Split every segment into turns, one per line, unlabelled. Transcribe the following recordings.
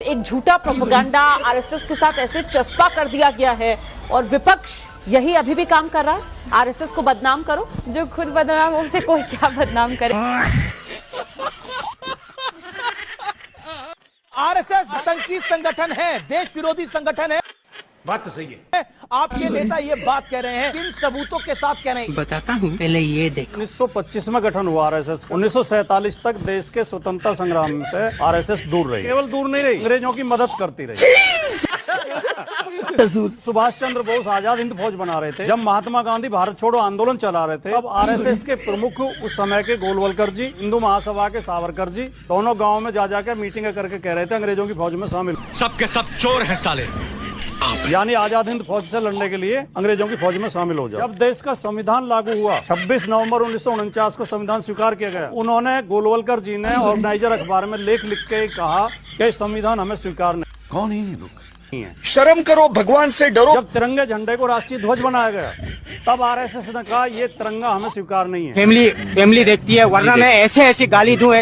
एक झूठा propaganda RSS के साथ ऐसे चस्पा कर दिया गया है और विपक्ष यही अभी भी काम कर रहा है। आरएसएस को बदनाम करो,
जो खुद बदनाम हो उसे कोई क्या बदनाम करे।
आरएसएस आतंकी संगठन है, देश विरोधी संगठन है।
बात तो सही है।
आपके नेता ये बात कह रहे हैं, किन सबूतों के साथ कह रहे हैं?
बताता हूँ, पहले ये देख।
1925 में गठन हुआ आरएसएस। 1947 तक देश के स्वतंत्रता संग्राम से आरएसएस दूर रही। केवल दूर नहीं रही, अंग्रेजों की मदद करती रही। सुभाष चंद्र बोस आजाद हिंद फौज बना रहे थे। जब महात्मा गांधी भारत छोड़ो आंदोलन चला रहे थे, तब आरएसएस के प्रमुख उस समय के गोलवलकर जी, हिंदू महासभा के सावरकर जी, दोनों गाँव में जा जाकर मीटिंग करके कह रहे थे अंग्रेजों की फौज में शामिल।
सबके सब चोर हैं साले।
यानी आजाद हिंद फौज से लड़ने के लिए अंग्रेजों की फौज में शामिल हो जाओ। जब देश का संविधान लागू हुआ, 26 नवंबर 1949 को संविधान स्वीकार किया गया। उन्होंने गोलवलकर जी ने ऑर्गेनाइजर अखबार में लेख लिख के कहा कि संविधान हमें स्वीकार नहीं।
कौन है ये लोग?
शर्म करो, भगवान से डरो।
जब तिरंगे झंडे को राष्ट्रीय ध्वज बनाया गया, तब आरएसएस ने कहा ये तिरंगा हमें स्वीकार नहीं है।
फैमिली देखती है, वरना मैं ऐसे गाली दूं।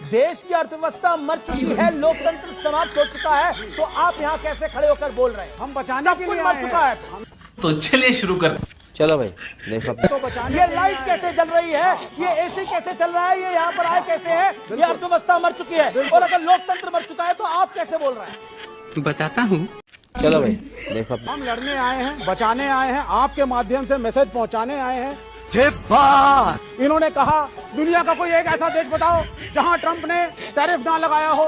देश की अर्थव्यवस्था मर चुकी है, लोकतंत्र समाप्त हो चुका है, तो आप यहाँ कैसे खड़े होकर बोल रहे हैं?
हम बचाने के लिए
मर चुका है।
तो चलिए शुरू कर।
चलो भाई देखो,
ये लाइट कैसे जल रही है, ये एसी कैसे चल रहा है, ये यहाँ पर आए कैसे है? ये अर्थव्यवस्था मर चुकी है, और अगर लोकतंत्र मर चुका है तो आप कैसे बोल रहे हैं?
बताता हूँ। चलो भाई देखो,
हम लड़ने आए हैं, बचाने आए हैं, आपके माध्यम से मैसेज पहुँचाने आए हैं। इन्होंने कहा दुनिया का कोई एक ऐसा देश बताओ जहां ट्रंप ने टैरिफ ना लगाया हो।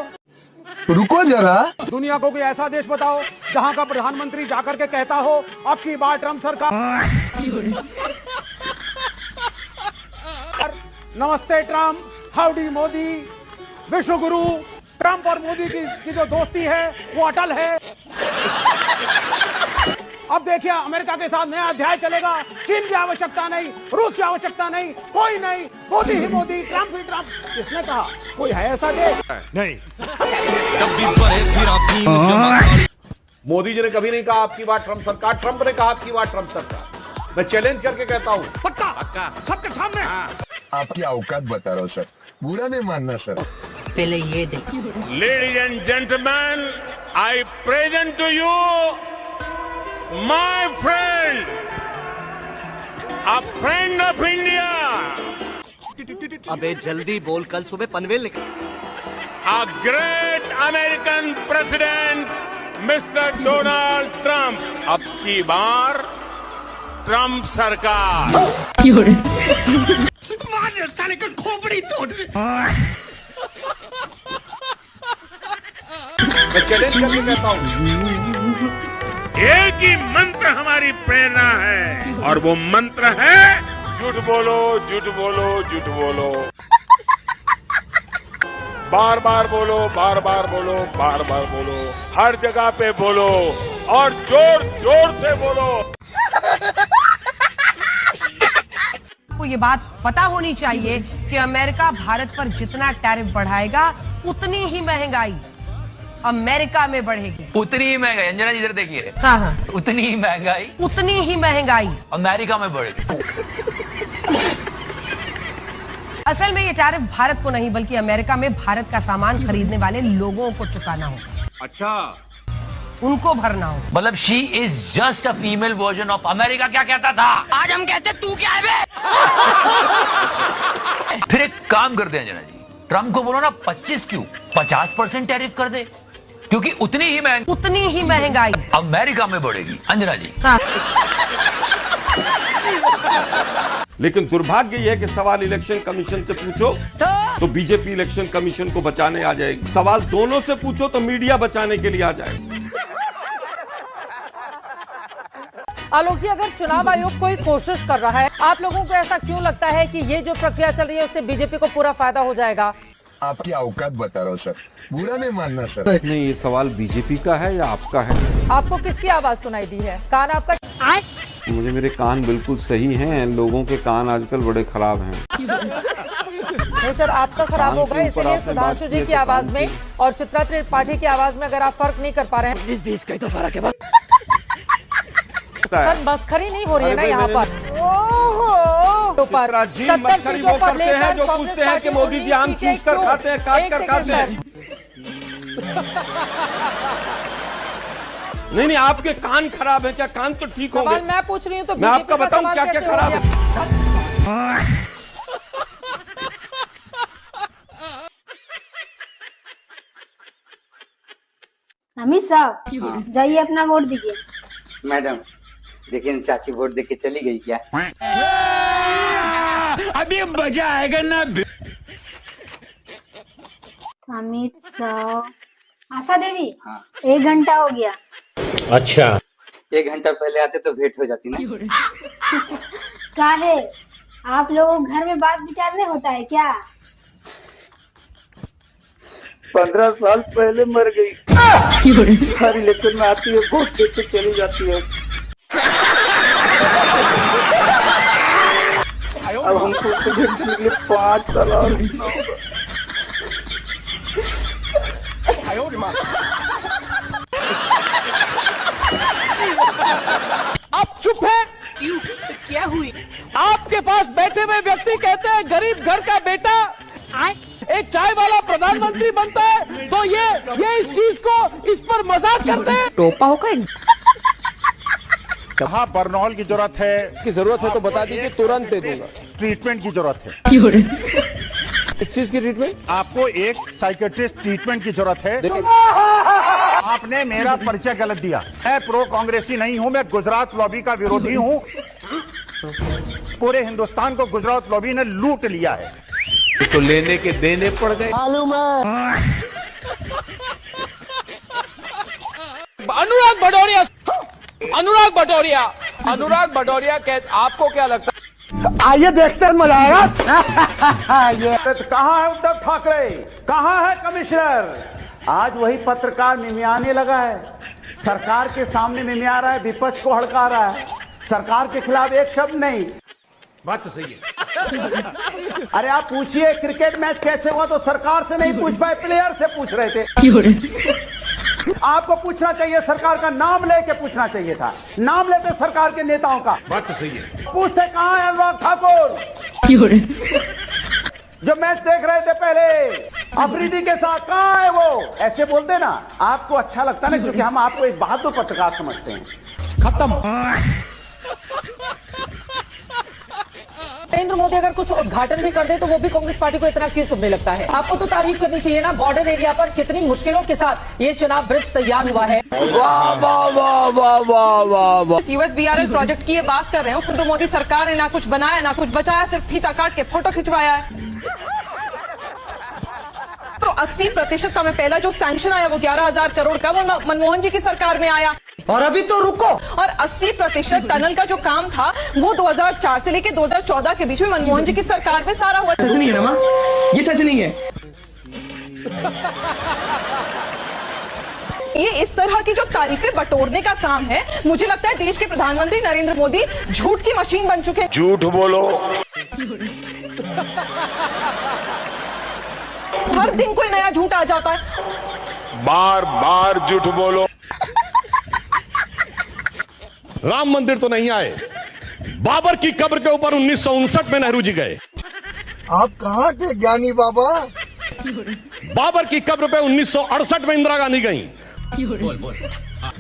रुको जरा,
दुनिया को कोई ऐसा देश बताओ जहां का प्रधानमंत्री जाकर के कहता हो अब की बार ट्रंप सरकार। नमस्ते ट्रंप, हाउडी मोदी, विश्व गुरु। ट्रंप और मोदी की जो दोस्ती है वो अटल है। अब देखिए अमेरिका के साथ नया अध्याय चलेगा। चीन की आवश्यकता नहीं, रूस की आवश्यकता नहीं, कोई नहीं, मोदी ही मोदी, ट्रंप ही ट्रंप। किसने कहा? कोई है ऐसा देश?
नहीं।
मोदी जी ने कभी नहीं कहा आपकी बात ट्रंप सरकार, ट्रंप ने कहा आपकी बात ट्रंप सरकार। मैं चैलेंज करके कहता हूँ,
पक्का पक्का सबके सामने।
आपकी औकात बता रहा हूँ सर, बुरा नहीं मानना सर।
पहले ये देख।
Ladies and gentleman, I present to you my friend, a friend of India.
अबे जल्दी बोल, कल सुबह पनवेल निकल।
A great American president mister Donald Trump. अब की बार ट्रंप सरकार।
साले का खोपड़ी तोड़।
मैं चैलेंज करके कहता हूँ,
एक ही मंत्र हमारी प्रेरणा है, और वो मंत्र है झूठ बोलो, झूठ बोलो, झूठ बोलो। बार बार बोलो, बार बार बोलो, बार बार बोलो, हर जगह पे बोलो और जोर जोर से बोलो।
को ये बात पता होनी चाहिए कि अमेरिका भारत पर जितना टैरिफ बढ़ाएगा उतनी ही महंगाई अमेरिका में बढ़ेगी।
उतनी ही महंगाई, अंजना जी इधर देखिए।
हाँ,
उतनी ही महंगाई,
उतनी ही महंगाई
अमेरिका में बढ़ेगी।
असल में ये टैरिफ भारत को नहीं बल्कि अमेरिका में भारत का सामान खरीदने वाले लोगों को चुकाना होगा।
अच्छा,
उनको भरना हो।
मतलब she is just a female version of America. क्या कहता था?
आज हम कहते तू क्या है बे?
फिर एक काम करते हैं अंजना जी, ट्रंप को बोलो ना 25 क्यों 50% टैरिफ कर दे, क्योंकि उतनी ही महंगाई अमेरिका में बढ़ेगी। अंजना जी,
हाँ।
लेकिन दुर्भाग्य यह है कि सवाल इलेक्शन कमीशन से पूछो तो बीजेपी इलेक्शन कमीशन को बचाने आ जाएगी। सवाल दोनों से पूछो तो मीडिया बचाने के लिए आ जाएगा।
आलोक जी, अगर चुनाव आयोग कोई कोशिश कर रहा है, आप लोगों को ऐसा क्यों लगता है कि ये जो प्रक्रिया चल रही है उससे बीजेपी को पूरा फायदा हो जाएगा?
आपकी औकात बता रहा हूँ सर, बुरा नहीं मानना सर।
नहीं, ये सवाल बीजेपी का है या आपका है?
आपको किसकी आवाज सुनाई दी है? कान आपका?
मुझे मेरे कान बिल्कुल सही हैं, लोगों के कान आजकल बड़े खराब हैं।
नहीं सर, आपका खराब होगा, इसलिए सुधांशु जी की आवाज में और चित्रा त्रिपाठी की आवाज में अगर आप फर्क नहीं कर पा रहे हैं,
20 का ही तो फर्क है।
सर मस्खरी नहीं हो रही है ना यहाँ पर।
मस्खरी वो करते हैं जो पूछते हैं कि मोदी जी आम चूस कर खाते हैं, काट कर खाते हैं। नहीं, आपके कान खराब है क्या? कान तो ठीक होंगे।
सवाल मैं पूछ रही हूँ तो
मैं आपका बताऊं क्या क्या खराब है।
अमित साहब जाइए अपना वोट दीजिए।
मैडम देखिए चाची वोट देके चली गई क्या?
अभी मजा आएगा ना।
अमित साहब, आशा देवी, 1 घंटा हो गया।
अच्छा 1 घंटा पहले आते तो भेंट हो जाती ना।
क्या है, आप लोगों घर में बात विचार नहीं होता है क्या?
15 साल पहले मर गई। हर इलेक्शन में आती है, वोट देके चली जाती है। अब हमको उससे भेंटने के लिए 5 साल और
आप चुप है? क्यों? क्या हुई? आपके पास बैठे हुए व्यक्ति कहते हैं गरीब घर का बेटा एक चाय वाला प्रधानमंत्री बनता है, तो ये इस चीज को, इस पर मजाक करते हैं। टोपा होगा।
कहाँ बर्नॉल की जरूरत है?
की जरूरत है तो बता दीजिए, तुरंत दे दूंगा।
ट्रीटमेंट की जरूरत है।
इस चीज की ट्रीटमेंट?
आपको एक साइकेट्रिस्ट ट्रीटमेंट की जरूरत है। आपने मेरा परिचय गलत दिया। मैं प्रो कांग्रेसी नहीं हूँ, मैं गुजरात लॉबी का विरोधी हूँ। पूरे हिंदुस्तान को गुजरात लॉबी ने लूट लिया है।
तो लेने के देने पड़ गए।
मालूम है।
अनुराग भदौरिया आपको क्या लगता है?
आइए देखते हैं, मजा आएगा।
कहाँ है उद्धव ठाकरे? कहाँ है कमिश्नर? आज वही पत्रकार मिमियाने लगा है, सरकार के सामने मिमिया रहा है, विपक्ष को हड़का रहा है, सरकार के खिलाफ एक शब्द नहीं।
बात तो सही है।
अरे आप पूछिए क्रिकेट मैच कैसे हुआ, तो सरकार से नहीं पूछ पाए, प्लेयर से पूछ रहे थे। आपको पूछना चाहिए, सरकार का नाम लेके पूछना चाहिए था। नाम लेते सरकार के नेताओं का।
बात तो सही है।
पूछते कहाँ है अनुराग ठाकुर जो मैच देख रहे थे पहले अफरीदी के साथ? कहाँ है वो? ऐसे बोलते ना, आपको अच्छा लगता ना, क्योंकि हम आपको एक बहादुर पत्रकार समझते हैं। खत्म।
नरेंद्र मोदी अगर कुछ उद्घाटन भी कर दे तो वो भी कांग्रेस पार्टी को इतना क्यों चुभने लगता है? आपको तो तारीफ करनी चाहिए ना, बॉर्डर एरिया पर कितनी मुश्किलों के साथ ये चुनाव ब्रिज तैयार हुआ है।
वाह वाह वाह वाह वाह वाह वाह।
USBRL प्रोजेक्ट की ये बात कर रहे हैं, उसमें तो मोदी सरकार ने ना कुछ बनाया ना कुछ बचाया, सिर्फ फीता काट के फोटो खिंचवाया है। तो 80% का मैं पहला जो सैंक्शन आया वो 11,000 करोड़ का, वो मनमोहन जी की सरकार में आया।
और अभी तो रुको।
और 80% टनल का जो काम था वो 2004 से लेके 2014 के बीच में मनमोहन जी की सरकार में सारा हुआ।
सच नहीं है ना, ये सच नहीं है।
ये इस तरह की जो तारीफें बटोरने का काम है, मुझे लगता है देश के प्रधानमंत्री नरेंद्र मोदी झूठ की मशीन बन चुके हैं।
झूठ बोलो।
हर दिन कोई नया झूठ आ जाता है।
बार बार झूठ बोलो।
राम मंदिर तो नहीं आए, बाबर की कब्र के ऊपर 1959 में नेहरू जी गए।
आप कहाँ के ज्ञानी बाबा?
बाबर की कब्र पे 1968 में इंदिरा गांधी गई।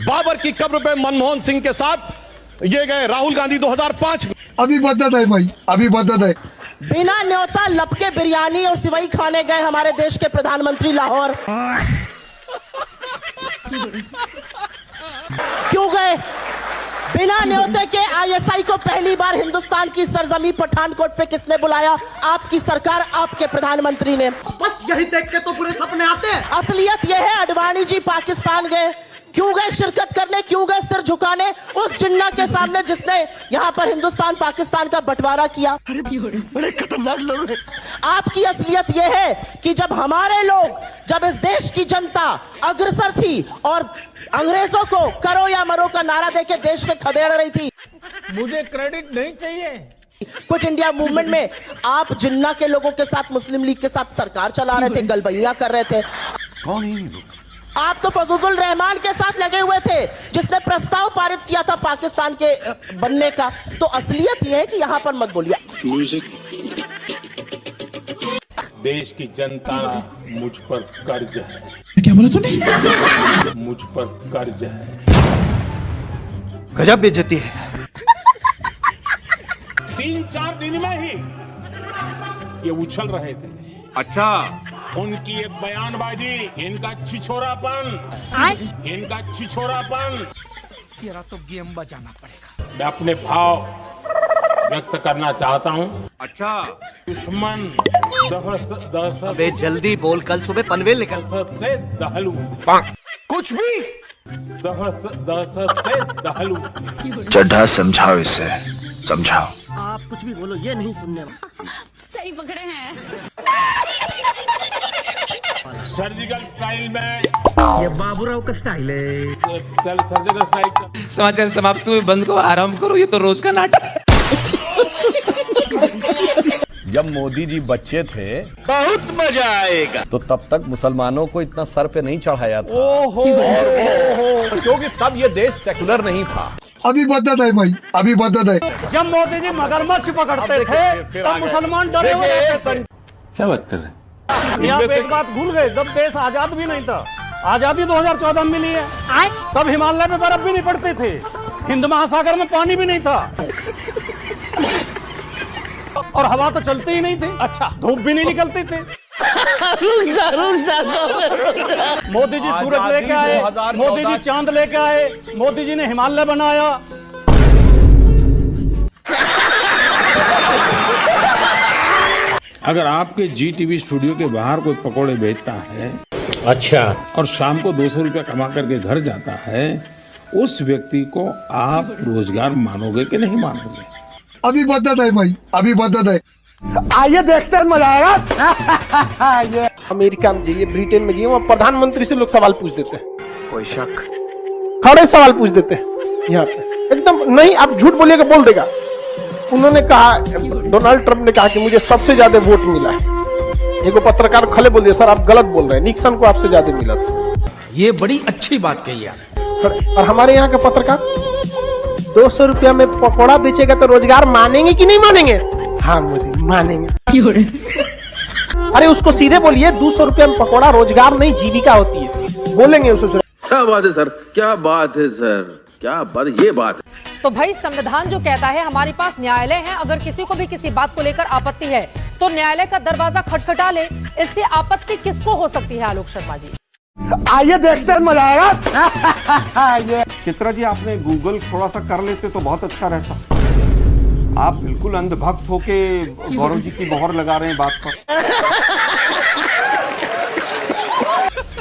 बाबर की कब्र पे मनमोहन सिंह के साथ ये गए राहुल गांधी 2005 में।
अभी बदत है भाई, अभी बदत है।
बिना न्योता लपके बिरयानी और सिवई खाने गए हमारे देश के प्रधानमंत्री लाहौर। क्यों गए? बिना न्योते के ISI को पहली बार हिंदुस्तान की सरजमी पठानकोट पे किसने बुलाया? आपकी सरकार, आपके प्रधानमंत्री ने। बस यही देख के तो पूरे सपने आते हैं। असलियत यह है, अडवाणी जी पाकिस्तान गए, क्यों गए शिरकत करने, क्यों गए सिर झुकाने उस जिन्ना के सामने जिसने यहाँ पर हिंदुस्तान पाकिस्तान का बंटवारा किया? बड़े खतरनाक लोग हैं। आपकी असलियत यह है कि जब हमारे लोग, जब इस देश की जनता अग्रसर थी और अंग्रेजों को करो या मरो का नारा देके देश से खदेड़ रही थी,
मुझे क्रेडिट नहीं चाहिए।
क्विट इंडिया मूवमेंट में आप जिन्ना के लोगों के साथ, मुस्लिम लीग के साथ सरकार चला रहे थे, गलबैया कर रहे थे।
कौन है ये लोग?
आप तो फजूल रहमान के साथ लगे हुए थे, जिसने प्रस्ताव पारित किया था पाकिस्तान के बनने का। तो असलियत यह है कि यहां पर मत बोलिए।
देश की जनता मुझ पर कर्ज है।
क्या बोला तूने?
मुझ पर कर्ज है।
गजब बेइज्जती है।
3-4 दिन में ही ये उछल रहे थे।
अच्छा,
उनकी ये बयानबाजी, इनका छिछोरापन,
तेरा तो गेम बजाना पड़ेगा।
मैं अपने भाव व्यक्त करना चाहता हूँ।
अच्छा,
दुश्मन दहशत
अबे जल्दी बोल, कल सुबह पनवेल निकल।
से दहलू,
कुछ भी
दहशत से दहलू।
चड्ढा समझाओ इसे, समझाओ।
आप कुछ भी बोलो, ये नहीं सुनने वाला।
सही पकड़े हैं।
सर्जिकल स्टाइल में,
ये बाबूराव का स्टाइल है।
Surgical style.
समाचार समाप्त हुए, बंद को आराम करो, ये तो रोज का नाटक है।
जब मोदी जी बच्चे थे बहुत मजा आएगा, तो तब तक मुसलमानों को इतना सर पे नहीं चढ़ाया था। ओहो, क्योंकि तब ये देश सेकुलर नहीं था।
अभी बदत है भाई, अभी बदत है।
जब मोदी जी मगरमच्छ पकड़ते थे तब मुसलमान डरे हुए थे।
क्या बात कर रहे हैं?
यहाँ पे एक बात भूल गए, जब देश आजाद भी नहीं था, आजादी 2014 में मिली है, तब हिमालय में बर्फ भी नहीं पड़ते थे, हिंद महासागर में पानी भी नहीं था, और हवा तो चलती ही नहीं थी। अच्छा, धूप भी नहीं निकलती थी। मोदी जी सूरज लेके आए, मोदी जी चांद लेके आए, मोदी जी ने हिमालय बनाया।
अगर आपके GTV स्टूडियो के बाहर कोई पकोड़े बेचता है,
अच्छा,
और शाम को 200 रुपया कमा करके घर जाता है, उस व्यक्ति को आप रोजगार मानोगे कि नहीं मानोगे?
अभी बदत है भाई, अभी बदत है।
आइए देखते हैं, मजा आएगा। ये अमेरिका में जाइए, ब्रिटेन में जाइए, वहाँ प्रधानमंत्री से लोग सवाल पूछ देते हैं।
कोई शक?
खड़े सवाल पूछ देते हैं यहाँ पे, एकदम नहीं, आप झूठ बोलिएगा बोल देगा। उन्होंने कहा, डोनाल्ड ट्रंप ने कहा कि मुझे सबसे ज्यादा वोट मिला है। एक पत्रकार खड़े बोल दिया, सर आप गलत बोल रहे हैं, निक्सन को आपसे ज्यादा मिला था।
ये बड़ी अच्छी बात कही आप।
और हमारे यहाँ के पत्रकार 200 रुपया में पकौड़ा बेचेगा तो रोजगार मानेंगे कि नहीं मानेंगे? हाँ मोदी मानेंगे। अरे उसको सीधे बोलिए, 200 रुपया में पकौड़ा रोजगार नहीं, जीविका होती है, बोलेंगे उसको।
क्या बात है सर, क्या बात है सर, क्या बात, ये बात है।
तो भाई संविधान जो कहता है हमारे पास न्यायालय है, अगर किसी को भी किसी बात को लेकर आपत्ति है तो न्यायालय का दरवाजा खटखटा ले। इससे आपत्ति किसको हो सकती है आलोक शर्मा जी?
आइए देखते हैं, मजा आएगा।
चित्रा जी, आपने गूगल थोड़ा सा कर लेते तो बहुत अच्छा रहता। आप बिल्कुल अंधभक्त होके गौरव जी की मोहर लगा रहे हैं बात पर।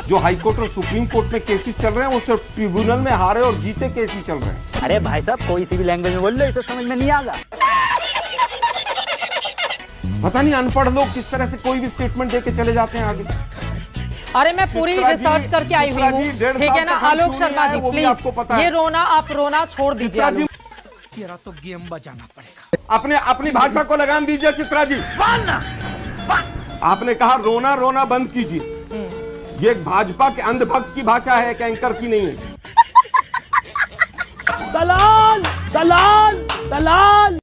जो हाई कोर्ट और सुप्रीम कोर्ट में केसेस चल रहे हैं, वो सिर्फ ट्रिब्यूनल में हारे और जीते केस ही चल रहे हैं।
अरे भाई साहब, कोई सी भी लैंग्वेज में बोल लो, इसे समझ में नहीं आएगा।
पता नहीं अनपढ़ लोग किस तरह से कोई भी स्टेटमेंट देके चले जाते हैं आगे।
अरे मैं पूरी रिसर्च करके आई हुई हूँ, ठीक है ना आलोक शर्मा जी, प्लीज ये रोना आप रोना छोड़ दीजिए।
तेरा तो गेम बजाना पड़ेगा।
अपनी भाषा को लगाम दीजिए चित्रा जी। आपने कहा रोना रोना बंद कीजिए। ये एक भाजपा के अंधभक्त की भाषा है, एक एंकर की नहीं है।
दलाल दलाल दलाल।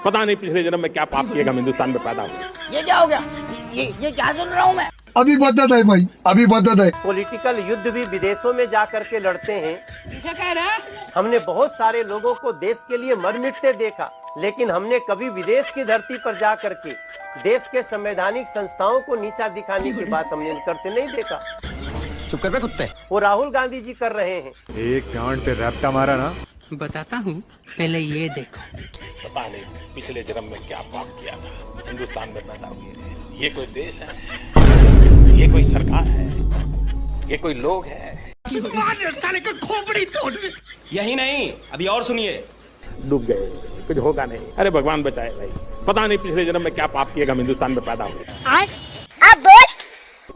पता नहीं पिछले जन्म में क्या पाप किएगा, हिंदुस्तान में पैदा हुआ।
ये क्या हो गया? ये क्या सुन रहा हूँ मैं?
अभी बदत है भाई, अभी बदत है।
पॉलिटिकल युद्ध भी विदेशों में जा करके लड़ते हैं। क्या कह रहा है? हमने बहुत सारे लोगों को देश के लिए मर मिटते देखा, लेकिन हमने कभी विदेश की धरती पर जा करके देश के संवैधानिक संस्थाओं को नीचा दिखाने की बात हमने करते नहीं देखा।
चुप कर बे कुत्ते।
वो राहुल गांधी जी कर रहे हैं।
एक गांड पे रैप्टा मारा ना।
बताता हूँ, पहले ये देखो।
पता नहीं पिछले जन्म में क्या पाप किया था, हिंदुस्तान में पैदा हुए। ये कोई देश है, ये कोई सरकार है, ये कोई लोग है।
साले का खोपड़ी तोड़।
यही नहीं, अभी और सुनिए।
डूब गए, कुछ होगा नहीं। अरे भगवान बचाए भाई, पता नहीं पिछले जन्म में क्या पाप किएगा, हिंदुस्तान में पैदा हुए।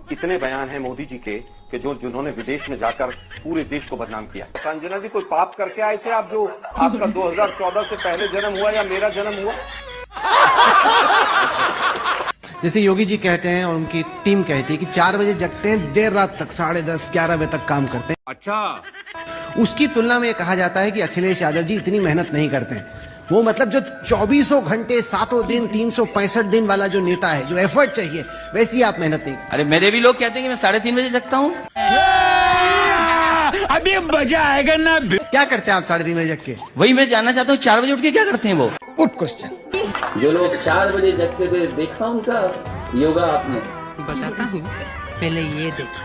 कितने बयान हैं मोदी जी के कि जिन्होंने विदेश में जाकर पूरे देश को बदनाम किया। संजना जी, कोई पाप करके आए थे आप, जो आपका 2014 से पहले जन्म हुआ या मेरा जन्म हुआ?
जैसे योगी जी कहते हैं और उनकी टीम कहती है कि 4 बजे जगते हैं, देर रात तक 10:30 11 बजे तक काम करते हैं।
अच्छा,
उसकी तुलना में ये कहा जाता है कि अखिलेश यादव जी इतनी मेहनत नहीं करते हैं। वो मतलब जो 24 घंटे 7 दिन 365 दिन वाला जो नेता है, जो एफर्ट चाहिए, वैसी आप मेहनत नहीं।
अरे मेरे भी लोग कहते हैं कि मैं 3:30 बजे जगता हूँ। अभी मजा आएगा ना।
क्या करते हैं आप 3:30 बजे जग के?
वही मैं जानना चाहता हूँ, 4 बजे उठ के क्या करते हैं वो?
Good question.
जो लोग 4 बजे जगते थे, देखा उनका योगा आपने?
बताता हूँ, पहले ये देखो।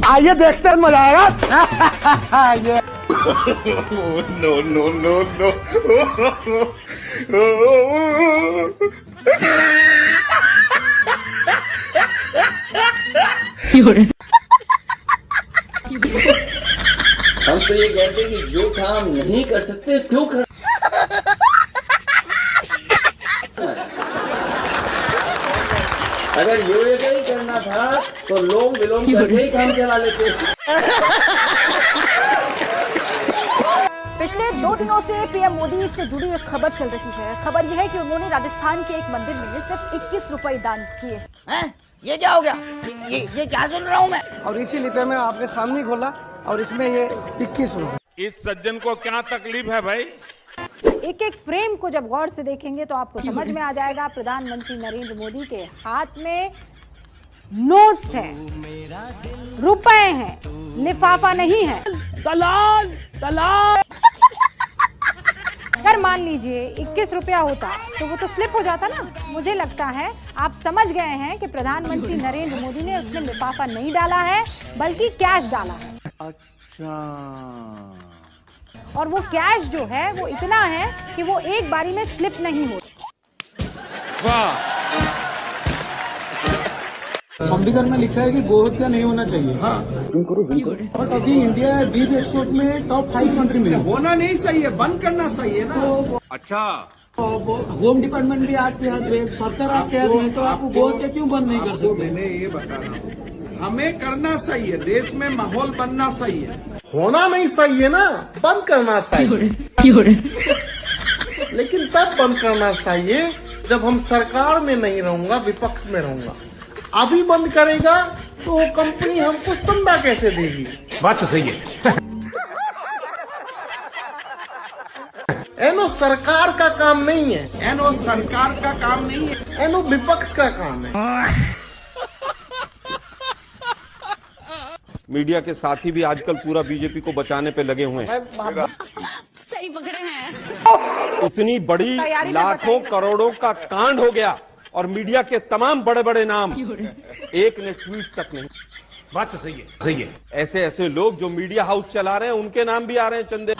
आइए देखते हैं, मजा आएगा।
No no no no.
हम तो ये कहते हैं कि जो काम नहीं कर सकते क्यों कर। अगर योगा ही करना था तो लोम विलोम करके ही काम चला लेते।
पिछले 2 दिनों से पीएम मोदी से जुड़ी एक खबर चल रही है। खबर यह है कि उन्होंने राजस्थान के एक मंदिर में सिर्फ 21 रुपए दान किए।
ये क्या हो गया? ये क्या सुन रहा हूँ मैं?
और इसीलिए पे मैं आपके सामने खोला और इसमें ये 21 रुपए।
इस सज्जन को क्या तकलीफ है भाई?
एक एक फ्रेम को जब गौर से देखेंगे तो आपको समझ में आ जाएगा, प्रधानमंत्री नरेंद्र मोदी के हाथ में नोट्स हैं, रुपए हैं, लिफाफा नहीं है।
दलाल दलाल।
अगर मान लीजिए 21 रुपया होता तो वो तो स्लिप हो जाता ना। मुझे लगता है आप समझ गए हैं कि प्रधानमंत्री नरेंद्र मोदी ने उसमें लिफाफा नहीं डाला है, बल्कि कैश डाला है।
अच्छा।
और वो कैश जो है वो इतना है कि वो एक बारी में स्लिप नहीं होता।
वाह।
संविधान में लिखा है कि गोहत्या नहीं होना चाहिए। हाँ, बट अभी इंडिया बीफ एक्सपोर्ट में टॉप 5 कंट्री में होना नहीं सही है, बंद करना सही है ना। तो
अच्छा,
होम डिपार्टमेंट भी आपके हाथ में, सरकार आपके हाथ में, तो आप गोहत्या क्यों बंद नहीं कर सकते?
मैंने ये बता रहा हूँ, हमें करना सही है, देश में माहौल बनना सही है।
होना नहीं सही है ना, बंद करना चाहिए। लेकिन तब बंद करना चाहिए जब हम सरकार में नहीं रहूंगा, विपक्ष में रहूंगा। अभी बंद करेगा तो वो कंपनी हमको चंदा कैसे देगी?
बात तो सही है।
एनो सरकार का काम नहीं है,
एनो सरकार का काम नहीं है,
एनो विपक्ष का काम है।
मीडिया के साथी भी आजकल पूरा बीजेपी को बचाने पे लगे हुए हैं।
सही पकड़े हैं।
इतनी बड़ी लाखों करोड़ों का कांड हो गया और मीडिया के तमाम बड़े बड़े नाम, एक ने ट्वीट तक नहीं।
बात तो सही है, सही है।
ऐसे ऐसे लोग जो मीडिया हाउस चला रहे हैं, उनके नाम भी आ रहे हैं चंदे।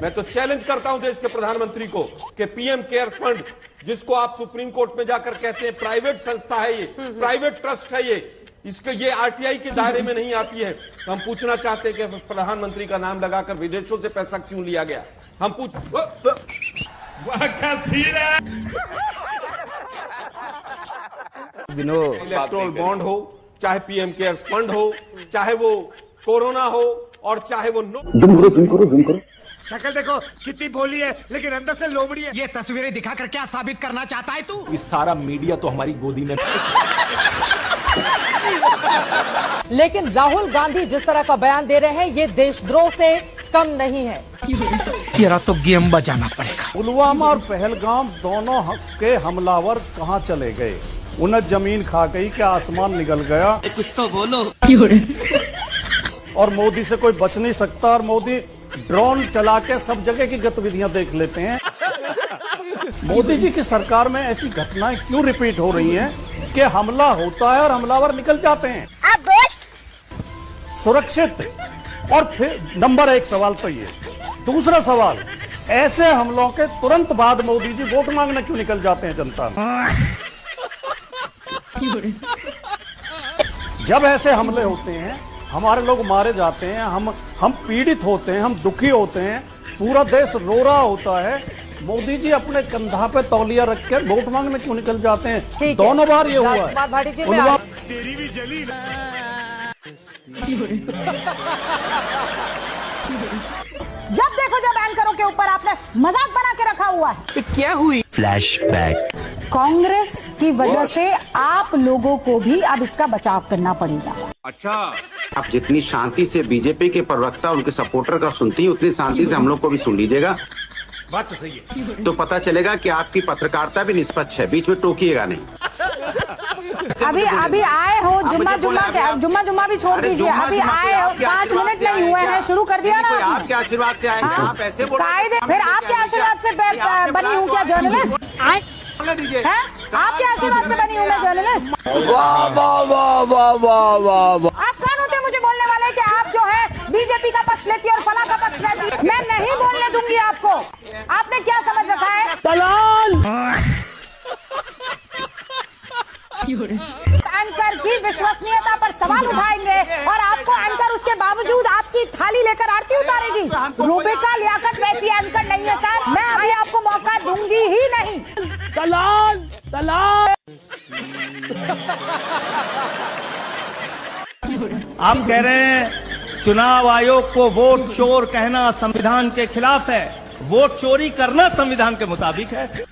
मैं तो चैलेंज करता हूं देश के प्रधानमंत्री को कि पीएम केयर फंड, जिसको आप सुप्रीम कोर्ट में जाकर कहते हैं प्राइवेट संस्था है, ये प्राइवेट ट्रस्ट है, ये आरटीआई के दायरे में नहीं आती है। तो हम पूछना चाहते हैं कि प्रधानमंत्री का नाम लगाकर विदेशों से पैसा क्यों लिया गया? हम इलेक्ट्रोल बॉन्ड हो, चाहे पीएम केयर्स फंड हो, चाहे वो कोरोना हो, और चाहे वो
जुम करो।
शक्ल देखो कितनी भोली है, लेकिन अंदर से लोमड़ी है। ये तस्वीरें दिखाकर क्या साबित करना चाहता है तू?
ये सारा मीडिया तो हमारी गोदी में।
लेकिन राहुल गांधी जिस तरह का बयान दे रहे हैं, ये देशद्रोह से कम नहीं है।
तेरा तो गेम बजाना पड़ेगा।
पुलवामा और पहलगाम दोनों के हमलावर कहाँ चले गए? उन्हें जमीन खा गई कि आसमान निगल गया?
कुछ तो बोलो।
और मोदी से कोई बच नहीं सकता। और मोदी ड्रोन चला के सब जगह की गतिविधियां देख लेते हैं। मोदी जी की सरकार में ऐसी घटनाएं क्यों रिपीट हो रही हैं कि हमला होता है और हमलावर निकल जाते हैं सुरक्षित? और फिर नंबर 1 सवाल तो ये। दूसरा सवाल, ऐसे हमलों के तुरंत बाद मोदी जी वोट मांगने क्यों निकल जाते हैं जनता में? जब ऐसे हमले होते हैं, हमारे लोग मारे जाते हैं, हम पीड़ित होते हैं, हम दुखी होते हैं, पूरा देश रो रहा होता है, मोदी जी अपने कंधा पे तौलिया रख के वोट मांगने क्यों निकल जाते हैं? दोनों बार ये हुआ है।
तेरी भी जली।
जब देखो जब एंकरों के ऊपर आपने मजाक बना के रखा हुआ है।
क्या हुई?
फ्लैशबैक।
कांग्रेस की वजह से आप लोगों को भी अब इसका बचाव करना पड़ेगा।
अच्छा,
आप जितनी शांति से बीजेपी के प्रवक्ता उनके सपोर्टर का सुनती है, उतनी शांति से हम लोग को भी सुन लीजिएगा।
बात तो सही है।
तो पता चलेगा कि आपकी पत्रकारिता भी निष्पक्ष है, बीच में टोकिएगा नहीं।
अभी आए हो, जुम्मा भी छोड़ दीजिए। अभी आए हो, 5 मिनट नहीं हुए हैं, शुरू कर दिया ना।
आपके आशीर्वाद से आएंगे, आप ऐसे
कायदे फिर आपके आशीर्वाद से बनी हूँ क्या जर्नलिस्ट? आपके आशीर्वाद से बनी हूँ मैं जर्नलिस्ट?
वाह वाह वाह वाह वाह वाह वाह।
आप कौन होते हैं मुझे बोलने वाले कि आप जो है बीजेपी का पक्ष लेती है और फला का पक्ष लेती है? मैं नहीं बोलने दूंगी आपको। आपने क्या समझ रखा है?
दलाल।
एंकर की विश्वसनीयता पर सवाल उठाएंगे और आपको एंकर उसके बावजूद आपकी थाली लेकर आरती उतारेगी। रूबिका लियाकत वैसी एंकर नहीं है सर। मैं अभी आपको मौका दूंगी ही नहीं।
दलाल दलाल।
आप कह रहे हैं चुनाव आयोग को वोट चोर कहना संविधान के खिलाफ है, वोट चोरी करना संविधान के मुताबिक है।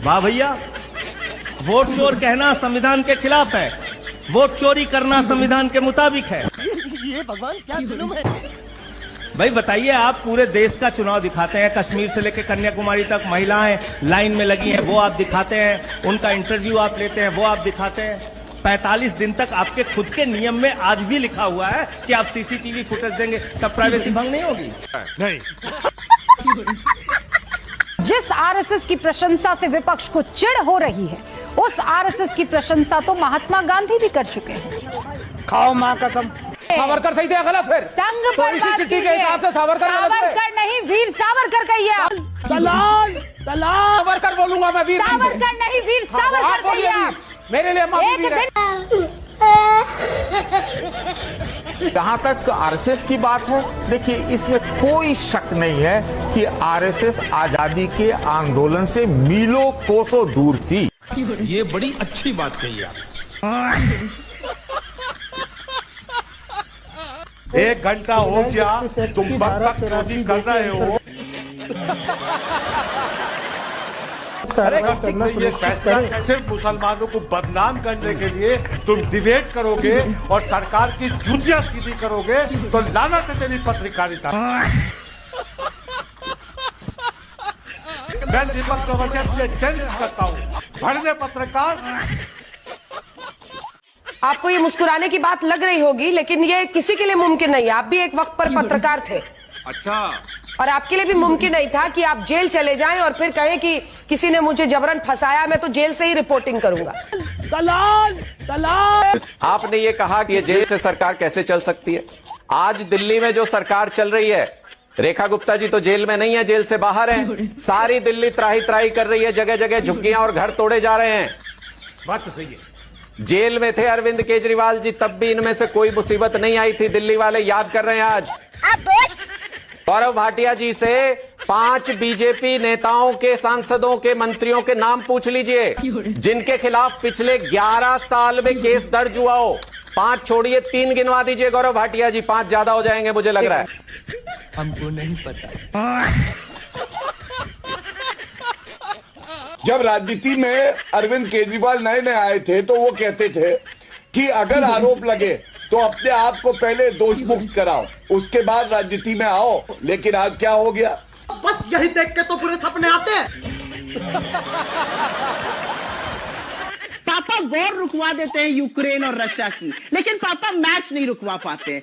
वाह भैया, वोट चोर कहना संविधान के खिलाफ है, वोट चोरी करना संविधान के मुताबिक है।
ये भगवान क्या जुल्म है।
भाई बताइए, आप पूरे देश का चुनाव दिखाते हैं, कश्मीर से लेकर कन्याकुमारी तक महिलाएं लाइन में लगी हैं, वो आप दिखाते हैं, उनका इंटरव्यू आप लेते हैं, वो आप दिखाते हैं। 45 दिन तक आपके खुद के नियम में आज भी लिखा हुआ है कि आप सीसीटीवी फुटेज देंगे, तब प्राइवेसी भंग नहीं होगी?
नहीं।
जिस आरएसएस की प्रशंसा से विपक्ष को चिढ़ हो रही है, उस आरएसएस की प्रशंसा तो महात्मा गांधी भी कर चुके हैं।
खाओ माँ कसम। सावरकर सही थे गलत? फिर
संघ
तो इसी चिट्ठी के हिसाब से
सावरकर नहीं, वीर सावरकर कहिए आप।
दलाल दलाल। सावरकर बोलूंगा मैं, वीर
सावरकर नहीं, वीर सावरकर कहिए आप।
मेरे लिए वीर है।
जहां तक आरएसएस की बात है, देखिए इसमें कोई शक नहीं है कि आरएसएस आजादी के आंदोलन से मीलों कोसों दूर थी।
ये बड़ी अच्छी बात कही आप। 1 घंटा हो गया तुम बकचोदी कर रहे हो। अरे ये फैसला कैसे मुसलमानों को बदनाम करने के लिए तुम डिबेट करोगे और सरकार की जूतियां सीधी करोगे, तो लानत है तेरी पत्रकारिता। मैं दीपक चौरसिया से चैलेंज करता हूँ, भड़वे पत्रकार।
आपको ये मुस्कुराने की बात लग रही होगी, लेकिन ये किसी के लिए मुमकिन नहीं है। आप भी एक वक्त पर पत्रकार थे।
अच्छा।
और आपके लिए भी मुमकिन नहीं था कि आप जेल चले जाएं और फिर कहें कि किसी ने मुझे जबरन फंसाया, मैं तो जेल से ही रिपोर्टिंग करूंगा।
दलाल दलाल।
आपने ये कहा कि ये जेल से सरकार कैसे चल सकती है। आज दिल्ली में जो सरकार चल रही है, रेखा गुप्ता जी तो जेल में नहीं है, जेल से बाहर है। सारी दिल्ली त्राही त्राही कर रही है, जगह जगह झुग्गियां और घर तोड़े जा रहे हैं।
बात तो सही है।
जेल में थे अरविंद केजरीवाल जी, तब भी इनमें से कोई मुसीबत नहीं आई थी। दिल्ली वाले याद कर रहे हैं आज। गौरव भाटिया जी से 5 बीजेपी नेताओं के, सांसदों के, मंत्रियों के नाम पूछ लीजिए जिनके खिलाफ पिछले 11 साल में केस दर्ज हुआ हो। 5 छोड़िए, 3 गिनवा दीजिए गौरव भाटिया जी, 5 ज्यादा हो जाएंगे मुझे लग रहा है।
हमको नहीं पता।
जब राजनीति में अरविंद केजरीवाल नए नए आए थे तो वो कहते थे कि अगर आरोप लगे तो अपने आप को पहले दोष मुक्त कराओ, उसके बाद राजनीति में आओ। लेकिन आज क्या हो गया?
बस यही देख के तो पूरे सपने आते हैं।
पापा वॉर रुकवा देते हैं यूक्रेन और रशिया की, लेकिन पापा मैच नहीं रुकवा पाते।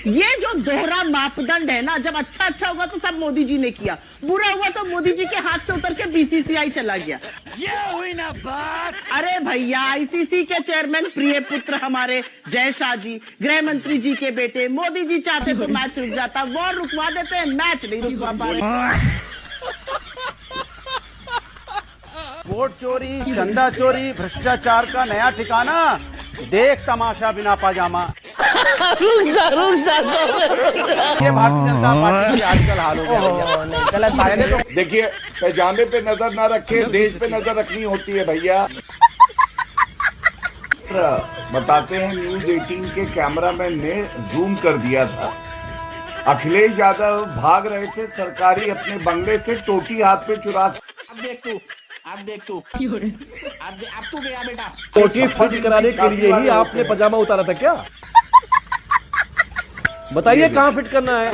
ये जो दोहरा मापदंड है ना, जब अच्छा हुआ तो सब मोदी जी ने किया, बुरा हुआ तो मोदी जी के हाथ से उतर के बीसीसीआई चला गया। ये हुई ना बात। अरे भैया, आईसीसी के चेयरमैन प्रिय पुत्र हमारे जय शाह जी, गृह मंत्री जी के बेटे, मोदी जी चाहते तो मैच रुक जाता। वॉर रुकवा देते हैं, मैच नहीं रुकवा पा रहे।
वोट चोरी, चंदा चोरी, भ्रष्टाचार का नया ठिकाना, देख तमाशा बिना पाजामा। ये भारतीय जनता पार्टी की आजकल हाल हो गया।
देखिए, पैजामे पे नजर ना रखे, देश पे नजर रखनी होती है भैया। बताते हैं न्यूज 18 के कैमरामैन ने जूम कर दिया था। अखिलेश यादव भाग रहे थे सरकारी अपने बंगले से, टोटी हाथ पे चुरा।
अब देख तू,
अब देख तू अब तू गया बेटा।
कोठी फिट कराने के लिए ही आपने पजामा उतारा था क्या? बताइए कहाँ फिट करना है?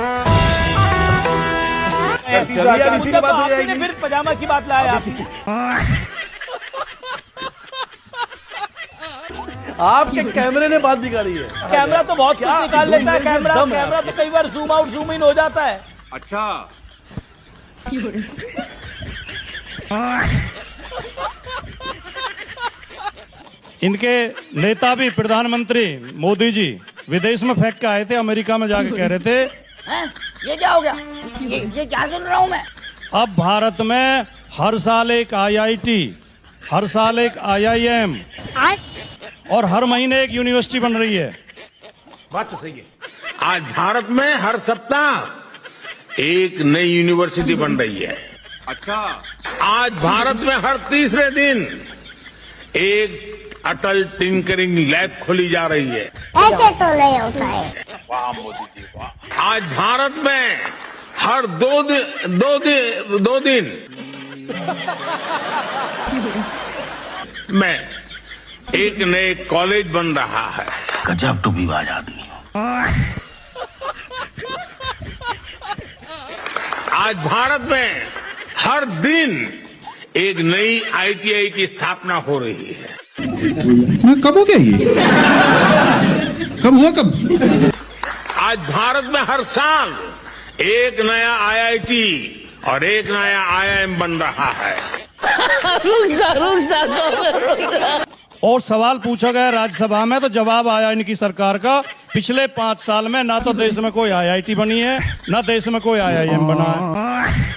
आपने फिर पजामा की बात लाया।
आपके कैमरे ने बात बिगाड़ी है।
कैमरा तो बहुत कुछ निकाल लेता है। कैमरा तो कई बार जूम आउट जूम इन हो जाता है।
अच्छा
इनके नेता भी प्रधानमंत्री मोदी जी विदेश में फेंक के आए थे, अमेरिका में जाके कह रहे थे
ये क्या हो गया? ये क्या सुन रहा हूँ मैं?
अब भारत में हर साल एक IIT, हर साल एक IIM और हर महीने एक यूनिवर्सिटी बन रही है।
बात तो सही है।
आज भारत में हर सप्ताह एक नई यूनिवर्सिटी बन रही है।
अच्छा
आज भारत में हर तीसरे दिन एक अटल टिंकरिंग लैब खोली जा रही है।
ऐसे तो नहीं होता है।
वाह मोदी जी वाह।
आज भारत में हर दो दिन में एक नए कॉलेज बन रहा है।
गजब टूबीबाज आदमी।
आज भारत में हर दिन एक नई ITI की स्थापना हो रही है।
कब हो गया ये? कब हुआ कब?
आज भारत में हर साल एक नया IIT और एक नया IIM बन रहा है।
और सवाल पूछा गया राज्यसभा में तो जवाब आया इनकी सरकार का, पिछले 5 साल में ना तो देश में कोई IIT बनी है, ना देश में कोई IIM बना है।